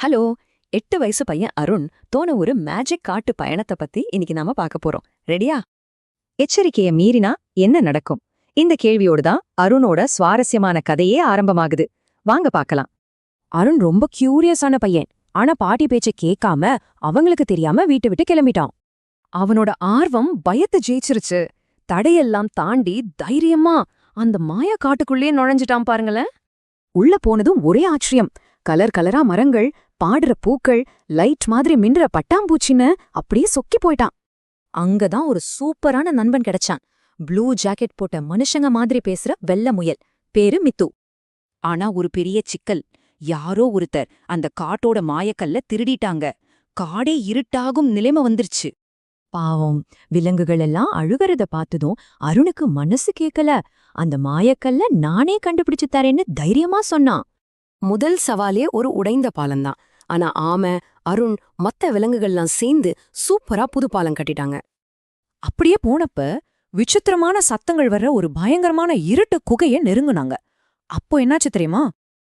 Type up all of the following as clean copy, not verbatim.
Hello. 8 வயசு பையன் அருண் தோன ஒரு மேஜிக் காட்டு பயணத்தை பத்தி இன்னைக்கு நாம பார்க்க போறோம். ரெடியா? எச்சரிக்கையை மீறினா என்ன நடக்கும்? இந்த கேள்வியோடு தான் அருணோட சுவாரஸ்யமான கதையே ஆரம்பமாகுது. வாங்க பார்க்கலாம். அருண் ரொம்ப கியூரியஸான பையன். ஆனா பாட்டி பேச்ச கேட்காம அவங்களுக்கு தெரியாம வீட்டை விட்டு கிளம்பிட்டான். அவனோட ஆர்வம் பயத்தை ஜெயிச்சிருச்சு. தடையெல்லாம் தாண்டி தைரியமா அந்த மாயா காட்டுக்குள்ளேயே நுழைஞ்சிட்டான் பாருங்களேன். உள்ள போனதும் ஒரே ஆச்சரியம். கலர் கலரா மரங்கள், பாடுற பூக்கள், லைட் மாதிரி மின்ற பட்டாம்பூச்சின்னு அப்படியே சொக்கி போயிட்டான். அங்கதான் ஒரு சூப்பரான நண்பன் கிடைச்சான். ப்ளூ ஜாக்கெட் போட்ட மனுஷங்க மாதிரி பேசுற வெள்ளை முயல். பேரு மித்து. ஆனா ஒரு பெரிய சிக்கல். யாரோ ஒருத்தர் அந்த காட்டோட மாயக்கல்ல திருடிட்டாங்க. காடே இருட்டாகும் நிலைமை வந்துருச்சு. பாவம், விலங்குகள் எல்லாம் அழுகிறத பார்த்ததும் அருணுக்கு மனசு கேக்கல. அந்த மாயக்கல்ல நானே கண்டுபிடிச்சு தரேன்னு தைரியமா சொன்னான். முதல் சவாலே ஒரு உடைந்த பாலம்தான். ஆனா ஆமை, அருண், மத்த விலங்குகள்லாம் சேர்ந்து சூப்பரா புது பாலம் கட்டிட்டாங்க. அப்படியே போனப்ப விசித்திரமான சத்தங்கள் வர்ற ஒரு பயங்கரமான இருட்டு குகைய நெருங்குனாங்க. அப்போ என்னாச்சு தெரியுமா?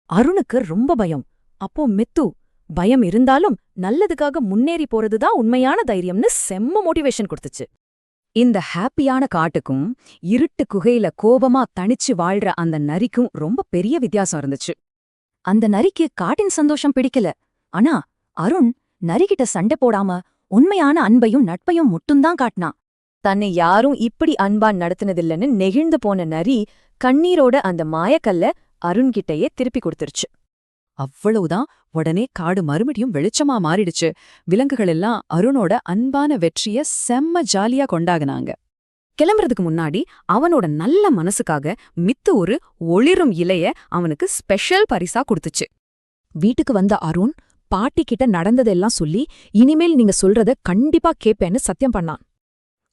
அருணுக்கு ரொம்ப பயம். அப்போ மித்து, பயம் இருந்தாலும் நல்லதுக்காக முன்னேறி போறதுதான் உண்மையான தைரியம்னு செம்ம மோட்டிவேஷன் கொடுத்துச்சு. இந்த ஹாப்பியான காட்டுக்கும் இருட்டு குகையில கோபமா தனிச்சு வாழ்ற அந்த நரிக்கும் ரொம்ப பெரிய வித்தியாசம் இருந்துச்சு. அந்த நரிக்கு காட்டின் சந்தோஷம் பிடிக்கல. ஆனா அருண் நரிகிட்ட சண்டை போடாம உண்மையான அன்பையும் நட்பையும் மட்டும்தான் காட்டினான். தன்னை யாரும் இப்படி அன்பா நடத்தினதில்லன்னு நெகிழ்ந்து போன நரி கண்ணீரோட அந்த மாயக்கல்ல அருண்கிட்டயே திருப்பி கொடுத்துருச்சு. அவ்வளவுதான். உடனே காடு மறுபடியும் வெளிச்சமா மாறிடுச்சு. விலங்குகள் எல்லாம் அருணோட அன்பான வெற்றிய செம்ம ஜாலியா கொண்டாடினாங்க. கிளம்புறதுக்கு முன்னாடி அவனோட நல்ல மனசுக்காக மித்து ஒரு ஒளிரும் இலைய அவனுக்கு ஸ்பெஷல் பரிசா கொடுத்துச்சு. வீட்டுக்கு வந்த அருண் பாட்டி கிட்ட நடந்ததெல்லாம் சொல்லி, இனிமேல் நீங்க சொல்றத கண்டிப்பா கேப்பேன்னு சத்தியம் பண்ணான்.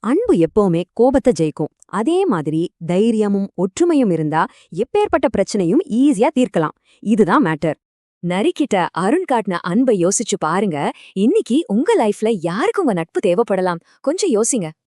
அன்பு எப்பவுமே கோபத்தை ஜெயிக்கும். அதே மாதிரி தைரியமும் ஒற்றுமையும் இருந்தா எப்பேற்பட்ட பிரச்சனையும் ஈஸியா தீர்க்கலாம். இதுதான் மேட்டர். நரிக்கிட்ட அருண் காட்டின அன்பை யோசிச்சு பாருங்க. இன்னைக்கு உங்க லைஃப்ல யாருக்கு உங்க நட்பு தேவைப்படலாம்? கொஞ்சம் யோசிங்க.